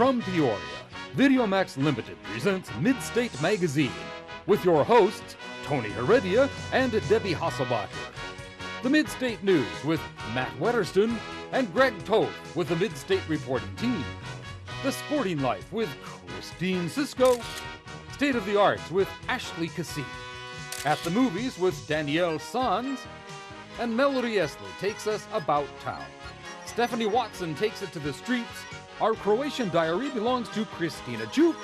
From Peoria, VideoMax Limited presents Midstate Magazine with your hosts, Tony Heredia and Debbie Hasselbacher. The Midstate News with Matt Wetterston and Greg Toth with the Midstate reporting team. The Sporting Life with Christine Cisco. State of the Arts with Ashley Cassie. At the Movies with Danielle Sanz. And Melody Esley takes us about town. Stephanie Watson takes it to the streets. Our Croatian diary belongs to Christina Juke.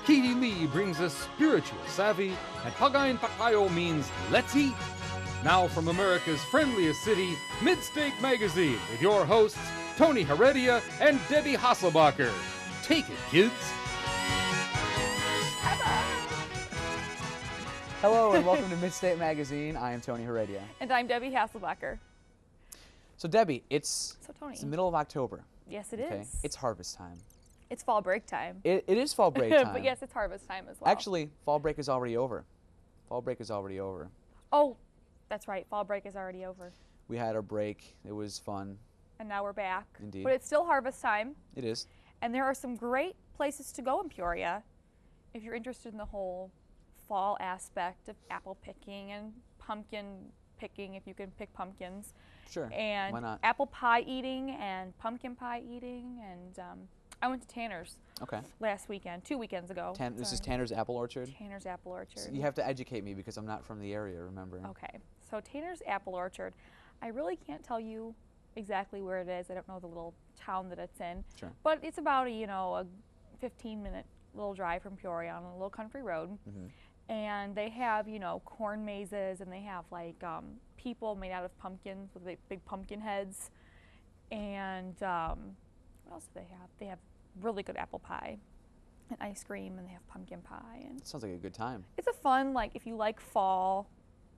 Katie Lee brings us spiritual savvy. And Hagain Patayo means let's eat. Now from America's friendliest city, Midstate Magazine, with your hosts, Tony Heredia and Debbie Hasselbacher. Take it, kids. Hello and welcome to Midstate Magazine. I am Tony Heredia. And I'm Debbie Hasselbacher. So Debbie, it's Tony. the middle of October. Yes, it is. It's harvest time. It's fall break time. It is fall break time. But yes, it's harvest time as well. Actually, fall break is already over. Fall break is already over. Oh, that's right. Fall break is already over. We had our break. It was fun. And now we're back. Indeed. But it's still harvest time. It is. And there are some great places to go in Peoria if you're interested in the whole fall aspect of apple picking and pumpkin picking, if you can pick pumpkins. Sure. And why not? apple pie eating and pumpkin pie eating. And I went to Tanner's last weekend, 2 weekends ago. This is Tanner's Apple Orchard? Tanner's Apple Orchard. So you have to educate me because I'm not from the area, remember? Okay. So Tanner's Apple Orchard, I really can't tell you exactly where it is. I don't know the little town that it's in. Sure. But it's about a 15-minute little drive from Peoria on a little country road. Mm-hmm. And they have, corn mazes, and they have like people made out of pumpkins with big pumpkin heads. And what else do they have? They have really good apple pie and ice cream, and they have pumpkin pie. And That sounds like a good time. it's a fun, if you like fall,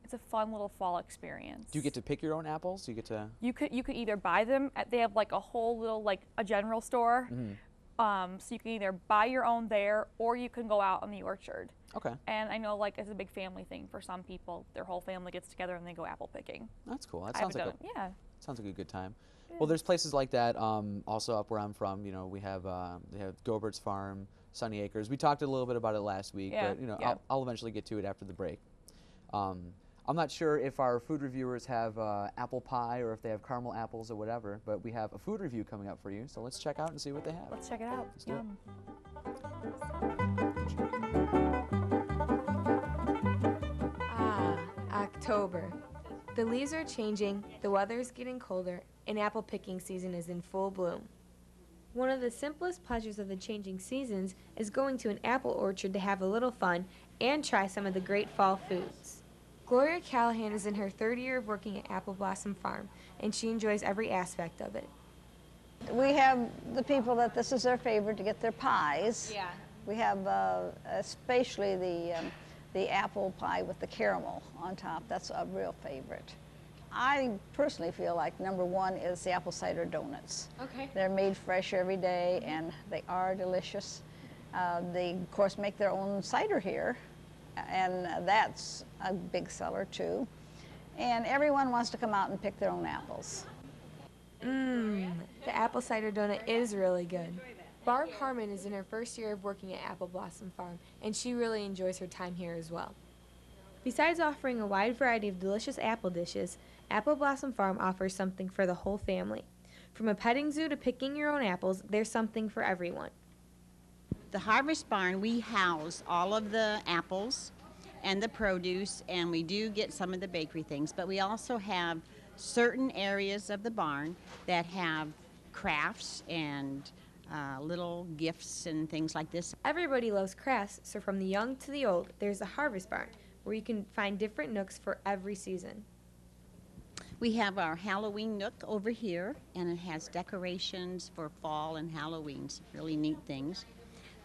it's a fun little fall experience. Do you get to pick your own apples? Do you get to? You could either buy them. They have a whole little a general store. Mm-hmm. So you can either buy your own there, or you can go out in the orchard. Okay. And I know it's a big family thing for some people. Their whole family gets together and they go apple picking. That's cool. That I sounds haven't like done it. Yeah. sounds like a good time. Well, there's places like that. Also up where I'm from, we have Gobert's Farm, Sunny Acres. We talked a little bit about it last week, Yeah, but yeah. I'll eventually get to it after the break. I'm not sure if our food reviewers have apple pie or if they have caramel apples or whatever, but we have a food review coming up for you. So let's check out and see what they have. Let's check it out. Let's do it. October. The leaves are changing, the weather is getting colder, and apple picking season is in full bloom. One of the simplest pleasures of the changing seasons is going to an apple orchard to have a little fun and try some of the great fall foods. Gloria Callahan is in her third year of working at Apple Blossom Farm, and she enjoys every aspect of it. We have the people that this is their favorite to get their pies. Yeah. We have especially the apple pie with the caramel on top. That's a real favorite. I personally feel like number one is the apple cider donuts. Okay. They're made fresh every day and they are delicious. They of course make their own cider here, and that's a big seller too. And everyone wants to come out and pick their own apples. The apple cider donut is really good. Barb Harmon is in her first year of working at Apple Blossom Farm, and she really enjoys her time here as well. Besides offering a wide variety of delicious apple dishes, Apple Blossom Farm offers something for the whole family. From a petting zoo to picking your own apples, there's something for everyone. The Harvest Barn, we house all of the apples and the produce, and we do get some of the bakery things, but we also have certain areas of the barn that have crafts and little gifts and things like this. Everybody loves crafts, so from the young to the old, there's a Harvest Barn, where you can find different nooks for every season. We have our Halloween nook over here, and it has decorations for fall and Halloween, some really neat things.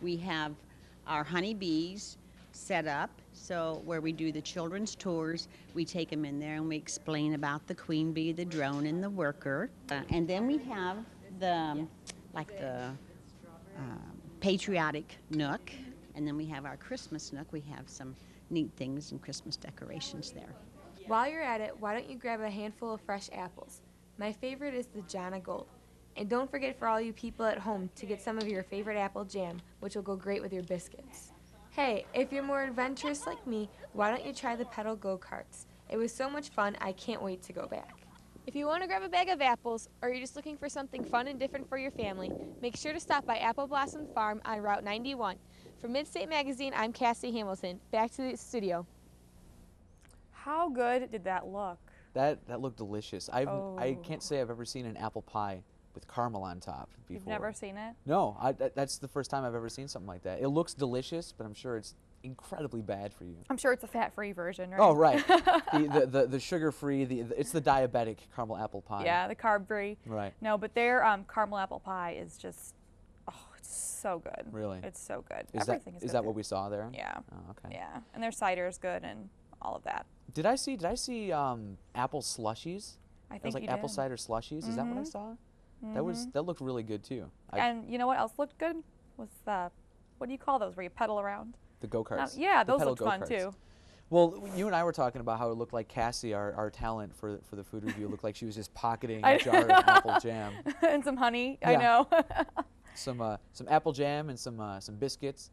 We have our honeybees set up, so where we do the children's tours, we take them in there and we explain about the queen bee, the drone, and the worker. And then we have the patriotic nook, and then we have our Christmas nook. We have some neat things and Christmas decorations there. While you're at it, why don't you grab a handful of fresh apples? My favorite is the Jana Gold, And don't forget for all you people at home to get some of your favorite apple jam, which will go great with your biscuits. Hey, if you're more adventurous like me, why don't you try the pedal go-karts? It was so much fun, I can't wait to go back. If you want to grab a bag of apples, or you're just looking for something fun and different for your family, make sure to stop by Apple Blossom Farm on Route 91. For Midstate Magazine, I'm Cassie Hamilton. Back to the studio. How good did that look? That looked delicious. I Oh. can't say I've ever seen an apple pie with caramel on top before. You've never seen it? No, that's the first time I've ever seen something like that. It looks delicious, but I'm sure it's incredibly bad for you. I'm sure it's a fat-free version, right? Oh, right. the sugar-free, it's the diabetic caramel apple pie. Yeah, the carb-free. Right. No, but their caramel apple pie is just, oh, it's so good. Really? It's so good. Is Everything is good. that there. what we saw there? Yeah. Oh, okay. Yeah, and their cider is good and all of that. Did I see apple slushies? I It was think like you apple did. cider slushies. Is that what I saw? That looked really good too. And you know what else looked good? Was the, what do you call those where you pedal around? The go-karts. Yeah, The those pedal looked fun go-karts. too. Well, you and I were talking about how it looked like Cassie, our talent for the food review, looked like she was just pocketing I- a jar of apple jam. And some honey, I Yeah. know. Some apple jam and some biscuits,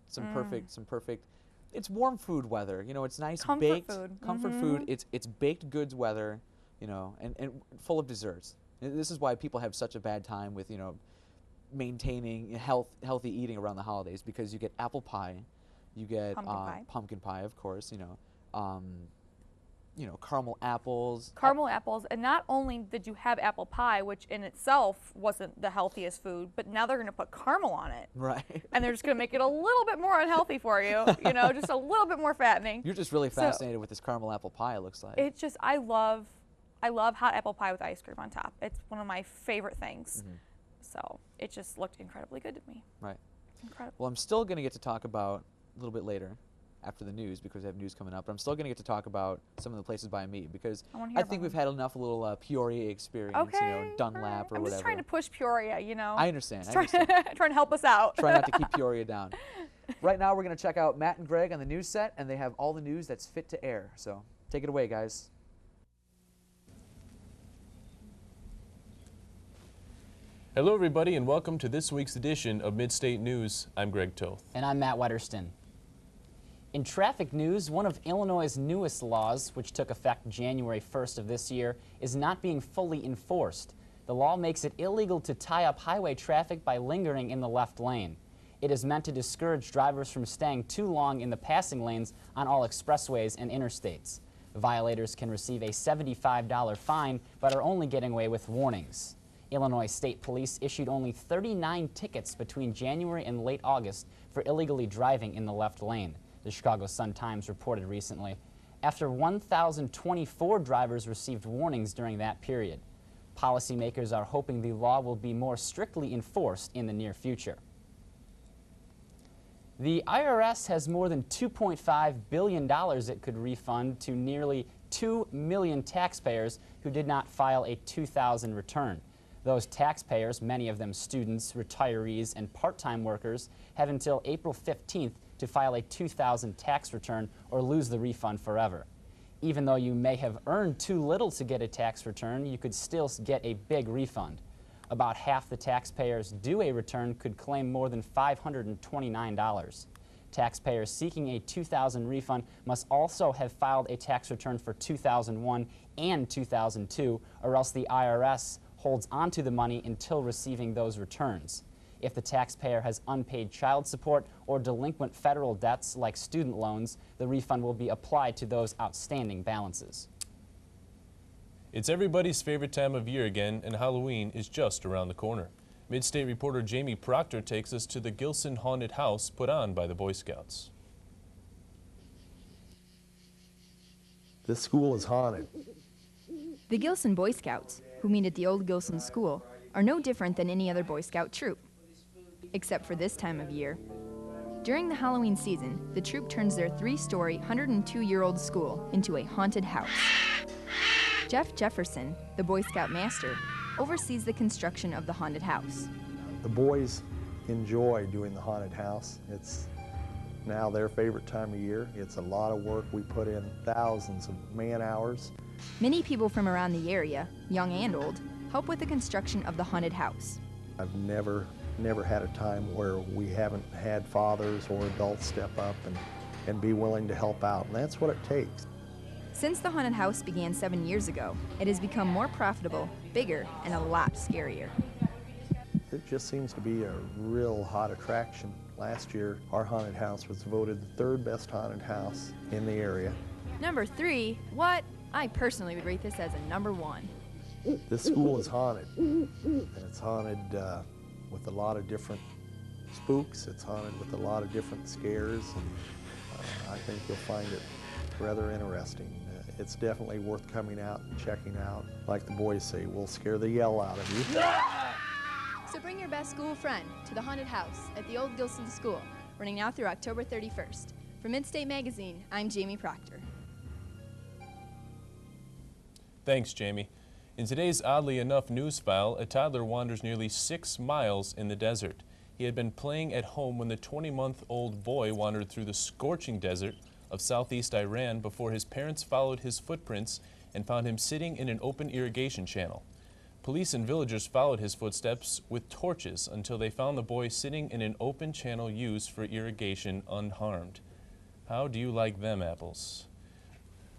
some perfect. It's warm food weather, you know. It's nice Comfort baked food. comfort food. It's baked goods weather, you know, and full of desserts. And this is why people have such a bad time with maintaining healthy eating around the holidays, because you get apple pie, you get pumpkin pie, of course, caramel apples. Caramel apples, and not only did you have apple pie, which in itself wasn't the healthiest food, but now they're going to put caramel on it. Right. And they're just going to make it a little bit more unhealthy for you, just a little bit more fattening. You're just really fascinated with this caramel apple pie, it looks like. It's just, I love hot apple pie with ice cream on top. It's one of my favorite things. So it just looked incredibly good to me. Right. Incredible. Well, I'm still going to get to talk about a little bit later, after the news, because I have news coming up, but I'm still going to get to talk about some of the places by me, because I wanna hear I about think we've them. had enough little Peoria experience, Okay. Dunlap alright. or I'm whatever. just trying to push Peoria, I understand. Just trying to help us out. Try not to keep Peoria down. Right now, we're going to check out Matt and Greg on the news set, and they have all the news that's fit to air. So take it away, guys. Hello, everybody, and welcome to this week's edition of Midstate News. I'm Greg Toth. And I'm Matt Wetterston. In traffic news, one of Illinois' newest laws, which took effect January 1st of this year, is not being fully enforced. The law makes it illegal to tie up highway traffic by lingering in the left lane. It is meant to discourage drivers from staying too long in the passing lanes on all expressways and interstates. Violators can receive a $75 fine, but are only getting away with warnings. Illinois State Police issued only 39 tickets between January and late August for illegally driving in the left lane, the Chicago Sun-Times reported recently, after 1,024 drivers received warnings during that period. Policymakers are hoping the law will be more strictly enforced in the near future. The IRS has more than $2.5 billion it could refund to nearly 2 million taxpayers who did not file a 2000 return. Those taxpayers, many of them students, retirees, and part-time workers, have until April 15th to file a 2000 tax return or lose the refund forever. Even though you may have earned too little to get a tax return, you could still get a big refund. About half the taxpayers due a return could claim more than $529. Taxpayers seeking a 2000 refund must also have filed a tax return for 2001 and 2002, or else the IRS holds onto the money until receiving those returns. If the taxpayer has unpaid child support or delinquent federal debts like student loans, the refund will be applied to those outstanding balances. It's everybody's favorite time of year again, and Halloween is just around the corner. Midstate reporter Jamie Proctor takes us to the Gilson Haunted House put on by the Boy Scouts. This school is haunted. The Gilson Boy Scouts, who meet at the old Gilson School, are no different than any other Boy Scout troop, except for this time of year. During the Halloween season, the troop turns their 3-story, 102-year-old school into a haunted house. Jeff Jefferson, the Boy Scout master, oversees the construction of the haunted house. The boys enjoy doing the haunted house. It's now their favorite time of year. It's a lot of work. We put in thousands of man hours. Many people from around the area, young and old, help with the construction of the haunted house. I've never had a time where we haven't had fathers or adults step up and be willing to help out, and that's what it takes. Since the haunted house began 7 years ago, it has become more profitable, bigger, and a lot scarier. It just seems to be a real hot attraction. Last year, our haunted house was voted the third best haunted house in the area. Number 3, what? I personally would rate this as a number 1. This school is haunted, and it's haunted with a lot of different spooks. It's haunted with a lot of different scares, and I think you'll find it rather interesting. It's definitely worth coming out and checking out. Like the boys say, we'll scare the yell out of you. So bring your best school friend to the haunted house at the old Gilson School, running now through October 31st. For Midstate Magazine, I'm Jamie Proctor. Thanks, Jamie. In today's oddly enough news file, a toddler wanders nearly 6 miles in the desert. He had been playing at home when the 20-month-old boy wandered through the scorching desert of southeast Iran before his parents followed his footprints and found him sitting in an open irrigation channel. Police and villagers followed his footsteps with torches until they found the boy sitting in an open channel used for irrigation unharmed. How do you like them apples?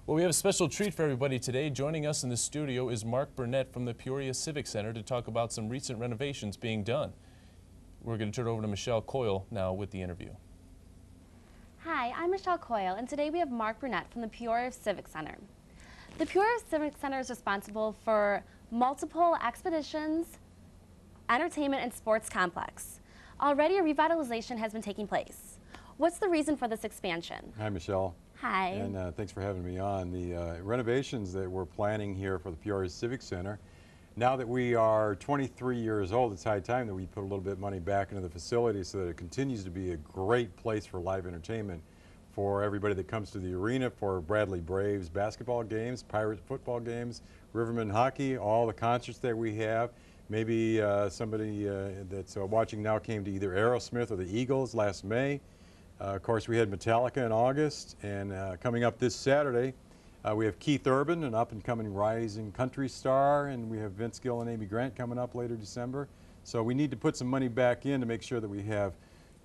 Well, we have a special treat for everybody today. Joining us in the studio is Mark Burnett from the Peoria Civic Center to talk about some recent renovations being done. We're going to turn it over to Michelle Coyle now with the interview. Hi, I'm Michelle Coyle, and today we have Mark Burnett from the Peoria Civic Center. The Peoria Civic Center is responsible for multiple expeditions, entertainment, and sports complex. Already a revitalization has been taking place. What's the reason for this expansion? Hi, Michelle. Hi. And thanks for having me on. The renovations that we're planning here for the Peoria Civic Center, now that we are 23 years old, it's high time that we put a little bit of money back into the facility so that it continues to be a great place for live entertainment for everybody that comes to the arena for Bradley Braves basketball games, Pirates football games, Riverman hockey, all the concerts that we have. Maybe somebody that's watching now came to either Aerosmith or the Eagles last May. Of course, we had Metallica in August, and coming up this Saturday, we have Keith Urban, an up-and-coming rising country star, and we have Vince Gill and Amy Grant coming up later December. So we need to put some money back in to make sure that we have,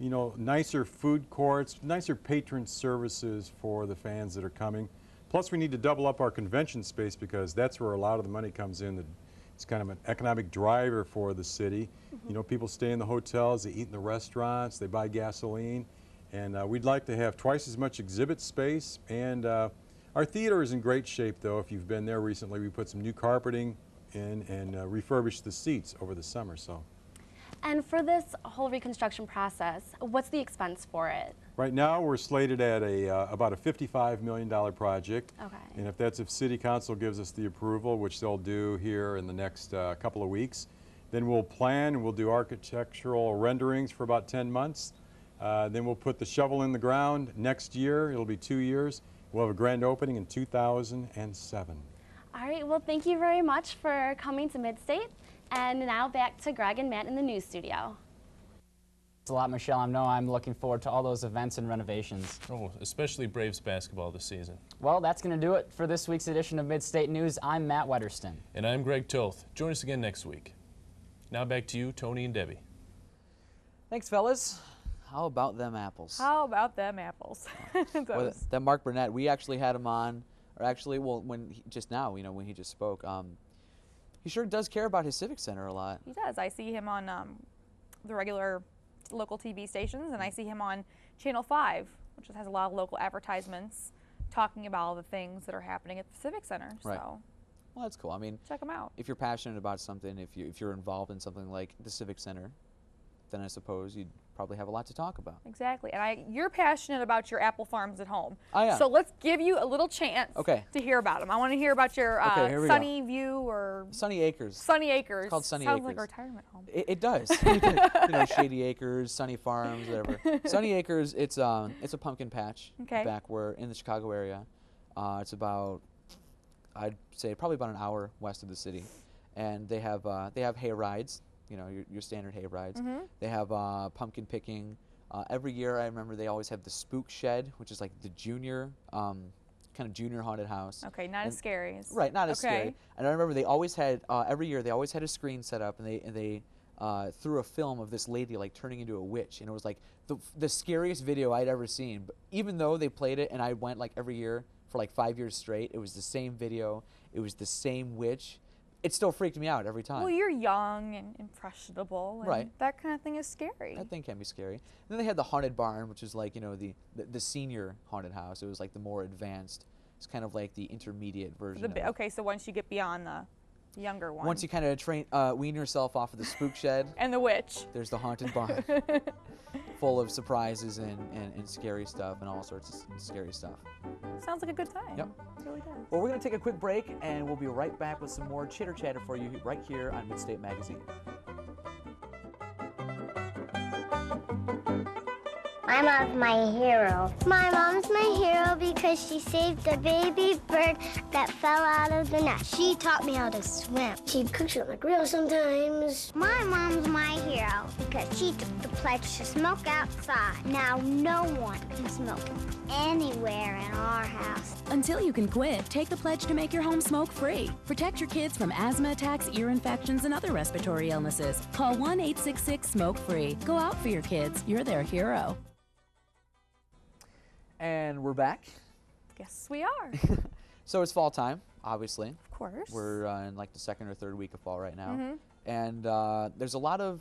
you know, nicer food courts, nicer patron services for the fans that are coming. Plus, we need to double up our convention space because that's where a lot of the money comes in. It's kind of an economic driver for the city. You know, people stay in the hotels, they eat in the restaurants, they buy gasoline, and we'd like to have twice as much exhibit space. And our theater is in great shape, though. If you've been there recently, we put some new carpeting in and refurbished the seats over the summer. And for this whole reconstruction process, what's the expense for it? Right now, we're slated at about a $55 million project. Okay. And if City Council gives us the approval, which they'll do here in the next couple of weeks, then we'll plan and we'll do architectural renderings for about 10 months. Then we'll put the shovel in the ground next year. It'll be 2 years. We'll have a grand opening in 2007. All right, well, thank you very much for coming to Midstate. And now back to Greg and Matt in the news studio. Thanks a lot, Michelle. I know I'm looking forward to all those events and renovations. Oh, especially Braves basketball this season. Well, that's going to do it for this week's edition of Midstate News. I'm Matt Wedderston. And I'm Greg Toth. Join us again next week. Now back to you, Tony and Debbie. Thanks, fellas. How about them apples? How about them apples? Well, that Mark Burnett, we actually had him on, or actually, well, when just now, you know, when he just spoke, he sure does care about his Civic Center a lot. He does. I see him on the regular local TV stations, and I see him on Channel 5, which has a lot of local advertisements talking about all the things that are happening at the Civic Center. Right. So, well, that's cool. I mean, check him out. If you're passionate about something, if you're involved in something like the Civic Center, then I suppose you'd probably have a lot to talk about. Exactly. And you're passionate about your apple farms at home. I am. So let's give you a little chance to hear about them. I want to hear about your Sunny View or Sunny Acres. Sunny Acres. It's called Sunny Sounds Acres. like a retirement home. It does. You know, Shady Acres, Sunny Farms, whatever. Sunny Acres, it's a pumpkin patch back where in the Chicago area. It's about, I'd say, probably about an hour west of the city, and they have hay rides. You know, your standard hay rides. Mm-hmm. They have pumpkin picking. Every year, I remember they always have the spook shed, which is like the junior kind kind of junior haunted house. Okay, not as scary. Right, not as okay. scary. And I remember they always had, every year, they always had a screen set up, and they threw a film of this lady like turning into a witch, and it was like the scariest video I'd ever seen. But even though they played it, and I went like every year for like 5 years straight, it was the same video, it was the same witch. It still freaked me out every time. Well, you're young and impressionable, and Right. that kind of thing is scary. That thing can be scary. And then they had the haunted barn, which is like, you know, the senior haunted house. It was like the more advanced. It's kind of like the intermediate version of it. Okay, so once you get beyond the younger one. Once you kind of wean yourself off of the spook shed. And the witch. There's the haunted barn. Full of surprises and scary stuff and all sorts of scary stuff. Sounds like a good time. Yep. It really does. Well, we're going to take a quick break, and we'll be right back with some more chitter chatter for you right here on Midstate Magazine. My mom's my hero. My mom's my hero because she saved the baby bird that fell out of the nest. She taught me how to swim. She cooks on the grill sometimes. My mom's my hero because she took the pledge to smoke outside. Now no one can smoke anywhere in our house. Until you can quit, take the pledge to make your home smoke-free. Protect your kids from asthma attacks, ear infections, and other respiratory illnesses. Call 1-866-SMOKE-FREE. Go out for your kids. You're their hero. And we're back. Yes, we are. So it's fall time, obviously. Of course. We're in like the second or third week of fall right now. Mm-hmm. And there's a lot of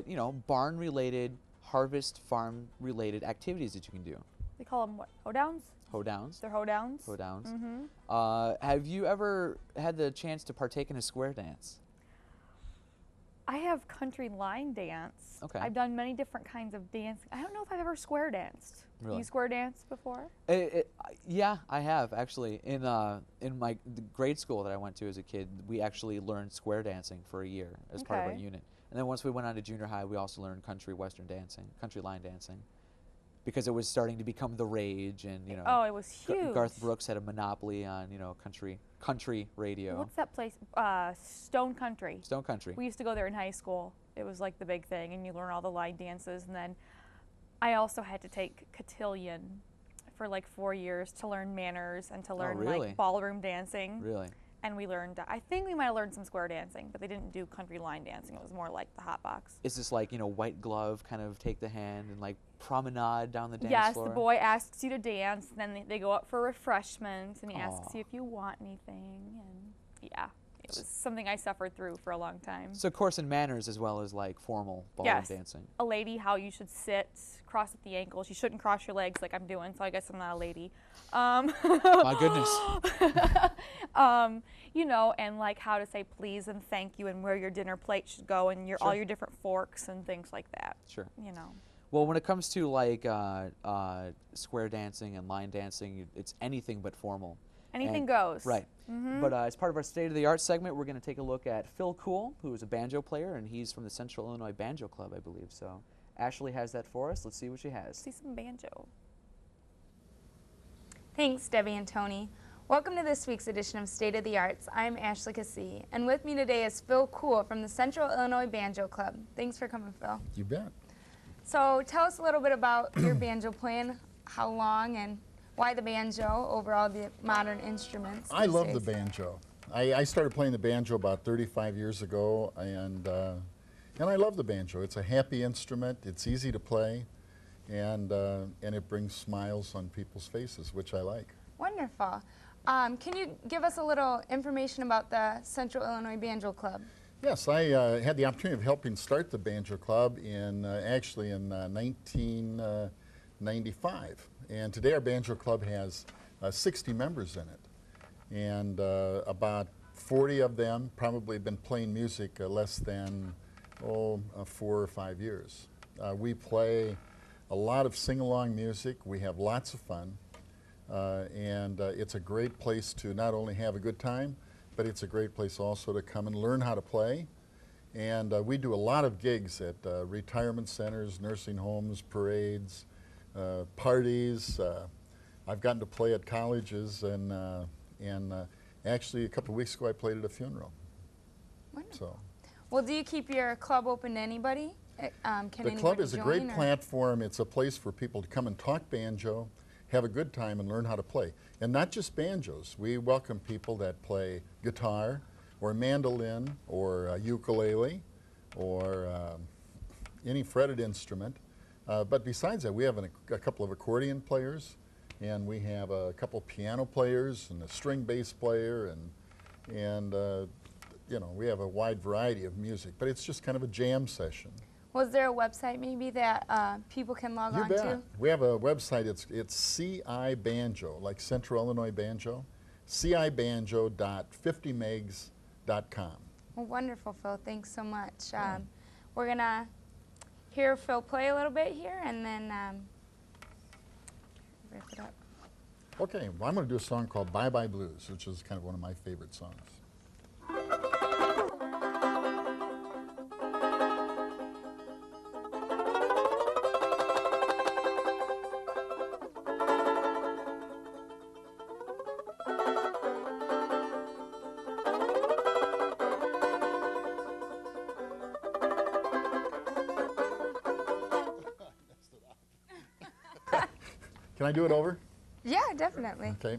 you know, barn-related, harvest farm-related activities that you can do. They call them what? Hoedowns? Hoedowns. They're hoedowns? Hoedowns. Mm-hmm. Have you ever had the chance to partake in a square dance? I have country line dance. Okay. I've done many different kinds of dance. I don't know if I've ever square danced. Really? You square danced before? Yeah, I have actually. In the grade school that I went to as a kid, we actually learned square dancing for a year as part of our Okay. unit. And then once we went on to junior high, we also learned country western dancing, country line dancing, because it was starting to become the rage, and you know. Oh, it was huge. Garth Brooks had a monopoly on, you know, country radio. What's that place? Stone Country. Stone Country. We used to go there in high school. It was like the big thing, and you learn all the line dances. And then I also had to take cotillion for like 4 years to learn manners and to learn really? like ballroom dancing. Really? And we learned, I think we might have learned some square dancing, but they didn't do country line dancing. It was more like the hot box. Is this like, you know, white glove kind of take the hand and like promenade down the dance Yes, floor? the boy asks you to dance, and then they go up for refreshments, and he asks you if you want anything. And yeah, it was something I suffered through for a long time. So course and manners as well as like formal ballroom Yes. dancing. A lady, how you should sit, cross at the ankles. You shouldn't cross your legs like I'm doing, so I guess I'm not a lady. My goodness. You know, and like how to say please and thank you, and where your dinner plate should go, and all your different forks and things like that. Sure. You know. Well, when it comes to like square dancing and line dancing, it's anything but formal. Anything goes. Right. Mm-hmm. But as part of our State of the Art segment, we're going to take a look at Phil Cool, who is a banjo player, and he's from the Central Illinois Banjo Club, I believe. So Ashley has that for us. Let's see what she has. See some banjo. Thanks, Debbie and Tony. Welcome to this week's edition of State of the Arts. I'm Ashley Cassie, and with me today is Phil Cool from the Central Illinois Banjo Club. Thanks for coming, Phil. You bet. So tell us a little bit about your banjo playing, how long, and why the banjo over all the modern instruments. I love the banjo. I started playing the banjo about 35 years ago, and I love the banjo. It's a happy instrument. It's easy to play, and it brings smiles on people's faces, which I like. Wonderful. Can you give us a little information about the Central Illinois Banjo Club? Yes, I had the opportunity of helping start the Banjo Club in actually in 1995. And today our Banjo Club has 60 members in it. And about 40 of them probably have been playing music less than 4 or 5 years. We play a lot of sing-along music. We have lots of fun. And it's a great place to not only have a good time, but it's a great place also to come and learn how to play. And we do a lot of gigs at retirement centers, nursing homes, parades, parties. I've gotten to play at colleges, and actually a couple of weeks ago I played at a funeral. Wonderful. So. Well, do you keep your club open to anybody? Can The club is a great join, or? platform. It's a place for people to come and talk banjo, have a good time and learn how to play. And not just banjos. We welcome people that play guitar or mandolin or ukulele or any fretted instrument. But besides that, we have a couple of accordion players, and we have a couple piano players and a string bass player, and you know, we have a wide variety of music. But it's just kind of a jam session. Was there a website maybe that people can log on to? We have a website. It's CI Banjo, like Central Illinois Banjo, cibanjo.50megs.com. Well, wonderful, Phil. Thanks so much. We're going to hear Phil play a little bit here and then wrap it up. Okay, well, I'm going to do a song called Bye Bye Blues, which is kind of one of my favorite songs. Can I do it over? Yeah, definitely. Okay.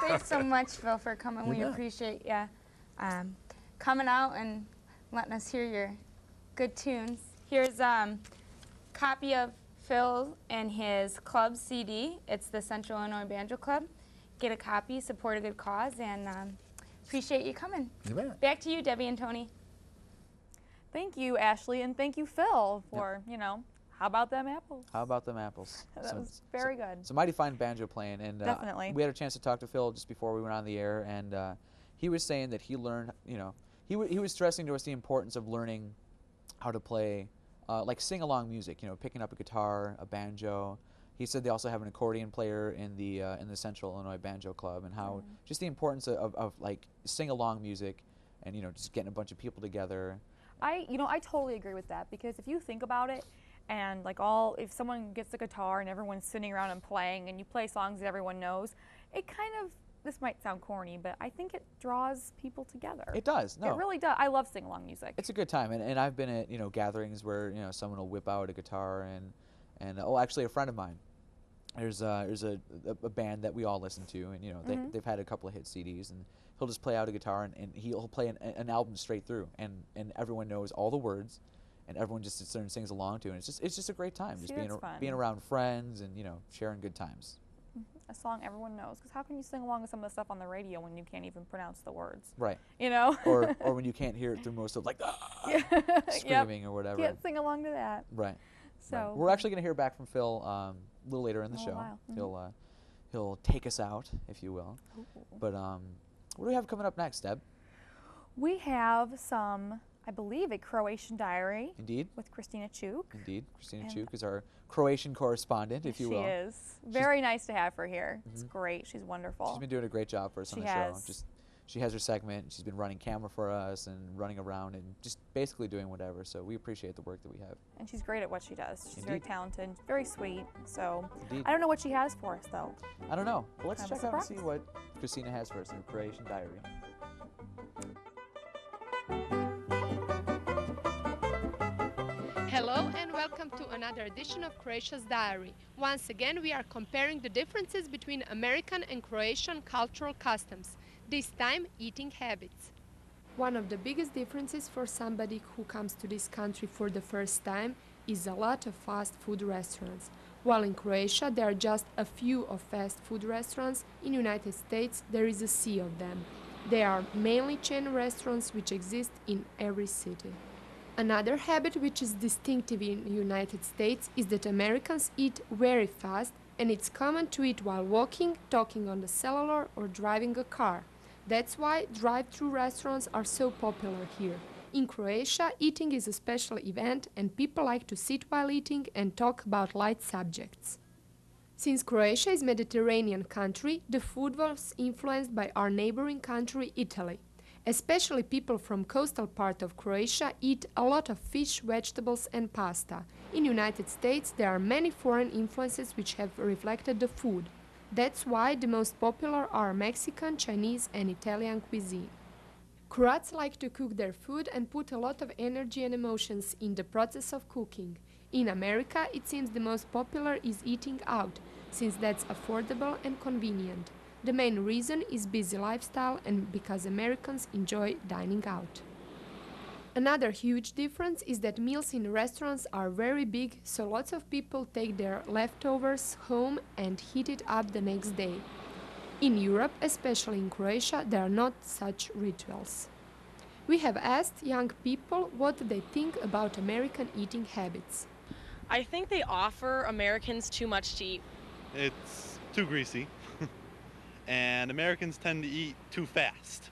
Thanks so much, Phil, for coming. We appreciate you coming out and letting us hear your good tunes. Here's a copy of Phil and his club CD. It's the Central Illinois Banjo Club. Get a copy, support a good cause, and appreciate you coming. You bet. Back to you, Debbie and Tony. Thank you, Ashley, and thank you, Phil, for, you know, how about them apples? How about them apples? That was very good. So mighty fine banjo playing, and definitely. We had a chance to talk to Phil just before we went on the air, and he was saying that he learned, you know, he was stressing to us the importance of learning how to play, like sing-along music, you know, picking up a guitar, a banjo. He said they also have an accordion player in the Central Illinois Banjo Club, and how just the importance of like sing-along music, and you know, just getting a bunch of people together. I totally agree with that, because if you think about it, and like if someone gets a guitar and everyone's sitting around and playing, and you play songs that everyone knows, it kind of, this might sound corny, but I think it draws people together. It does. No, it really does. I love sing-along music. It's a good time, and I've been at, you know, gatherings where, you know, someone will whip out a guitar, and oh, actually a friend of mine, there's a band that we all listen to, and you know, they've had a couple of hit CDs, and he'll just play out a guitar, and he'll play an album straight through, and everyone knows all the words, and everyone just sits there and sings along to it. And it's just a great time, just being around friends and, you know, sharing good times. A song everyone knows, because how can you sing along to some of the stuff on the radio when you can't even pronounce the words? Right. You know. or when you can't hear it through most of, like, screaming or whatever. Can't sing along to that. Right. So right. We're actually going to hear back from Phil a little later in the show. He'll take us out, if you will. Ooh. But what do we have coming up next, Deb? We have some, I believe, a Croatian diary. Indeed. With Christina Chuk. Indeed. Christina Chuk is our Croatian correspondent, if you will. She is. Very nice to have her here. It's great. She's wonderful. She's been doing a great job for us on the show. She has her segment. She's been running camera for us and running around and just basically doing whatever. So we appreciate the work that we have. And she's great at what she does. She's very talented, very sweet. So I don't know what she has for us, though. I don't know. But let's check out and see what Christina has for us in her Croatian diary. Hello and welcome to another edition of Croatia's Diary. Once again, we are comparing the differences between American and Croatian cultural customs, this time eating habits. One of the biggest differences for somebody who comes to this country for the first time is a lot of fast food restaurants. While in Croatia there are just a few of fast food restaurants, in the United States there is a sea of them. They are mainly chain restaurants which exist in every city. Another habit which is distinctive in the United States is that Americans eat very fast, and it's common to eat while walking, talking on the cellular, or driving a car. That's why drive-through restaurants are so popular here. In Croatia, eating is a special event, and people like to sit while eating and talk about light subjects. Since Croatia is a Mediterranean country, the food was influenced by our neighboring country, Italy. Especially people from coastal part of Croatia eat a lot of fish, vegetables and pasta. In United States there are many foreign influences which have reflected the food. That's why the most popular are Mexican, Chinese and Italian cuisine. Croats like to cook their food and put a lot of energy and emotions in the process of cooking. In America it seems the most popular is eating out, since that's affordable and convenient. The main reason is busy lifestyle and because Americans enjoy dining out. Another huge difference is that meals in restaurants are very big, so lots of people take their leftovers home and heat it up the next day. In Europe, especially in Croatia, there are not such rituals. We have asked young people what they think about American eating habits. I think they offer Americans too much to eat. It's too greasy. And Americans tend to eat too fast.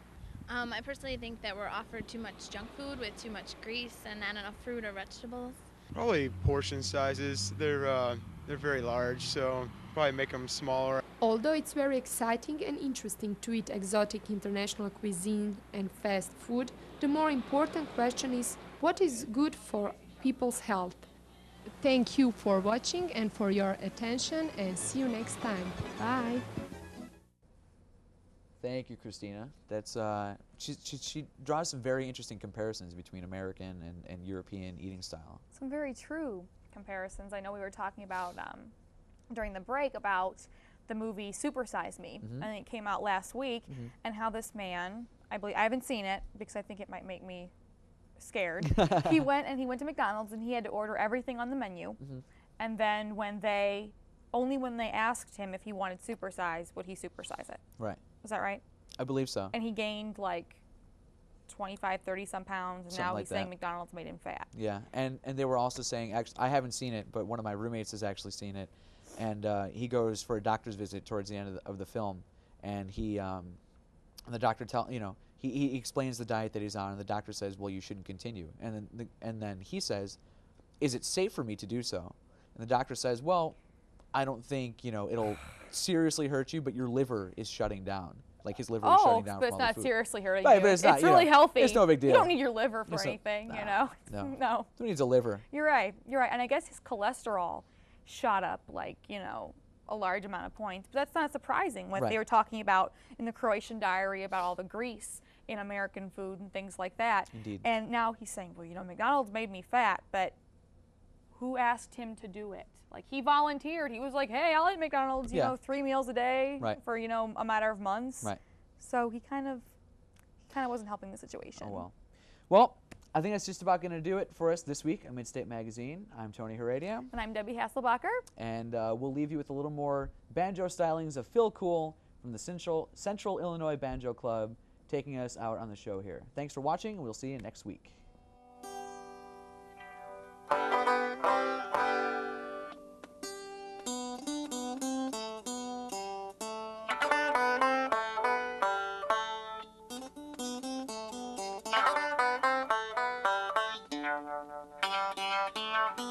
I personally think that we're offered too much junk food with too much grease and not enough fruit or vegetables. Probably portion sizes. They're very large, so probably make them smaller. Although it's very exciting and interesting to eat exotic international cuisine and fast food, the more important question is what is good for people's health. Thank you for watching and for your attention, and see you next time. Bye. Thank you, Christina. That's she draws some very interesting comparisons between American and European eating style. Some very true comparisons. I know we were talking about during the break about the movie Super Size Me, and it came out last week, and how this man, I haven't seen it because I think it might make me scared. He went to McDonald's and he had to order everything on the menu, and then when they asked him if he wanted supersize, would he supersize it? Right. Was that right? I believe so. And he gained like 25, 30 some pounds, and Something now like he's saying that. McDonald's made him fat. Yeah, and they were also saying, actually, I haven't seen it, but one of my roommates has actually seen it, and he goes for a doctor's visit towards the end of the film, and the doctor he explains the diet that he's on, and the doctor says, well, you shouldn't continue, and then he says, is it safe for me to do so? And the doctor says, well, I don't think it'll seriously hurt you, but your liver is shutting down. Like his liver is shutting down. But from it's all the not food. seriously hurting Right, you. but it's not, really healthy. It's no big deal. You don't need your liver for anything, No. No. Who needs a liver? You're right. And I guess his cholesterol shot up like, a large amount of points. But that's not surprising. What they were talking about in the Croatian diary about all the grease in American food and things like that. Indeed. And now he's saying, well, McDonald's made me fat, but who asked him to do it? Like, he volunteered. He was like, hey, I'll eat McDonald's, 3 meals a day for, a matter of months. Right. So he kind of wasn't helping the situation. Oh, well. Well, I think that's just about going to do it for us this week on Midstate Magazine. I'm Tony Heredia. And I'm Debbie Hasselbacher. And we'll leave you with a little more banjo stylings of Phil Cool from the Central Illinois Banjo Club, taking us out on the show here. Thanks for watching, and we'll see you next week. Yeah.